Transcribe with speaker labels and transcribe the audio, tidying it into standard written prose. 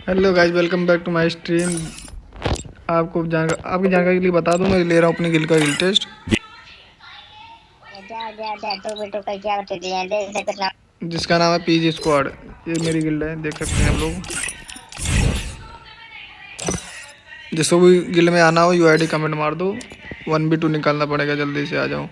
Speaker 1: Hello guys, welcome back to my stream. आपकी जानकारी के लिए बता दूं, मैं ले रहा हूँ अपनी गिल्ड का गिल्ड टेस्ट,
Speaker 2: क्या क्या क्या टोमेटो का क्या बता दिया देख सकते ना।
Speaker 1: जिसका नाम है पीजी स्क्वाड। ये मेरी गिल्ड है, देख सकते हैं आप लोग। जिसको भी गिल्ड में आना हो यूआईडी कमेंट मार दो। 1v2 निकालना पड़ेगा, जल्दी से आ जाओ।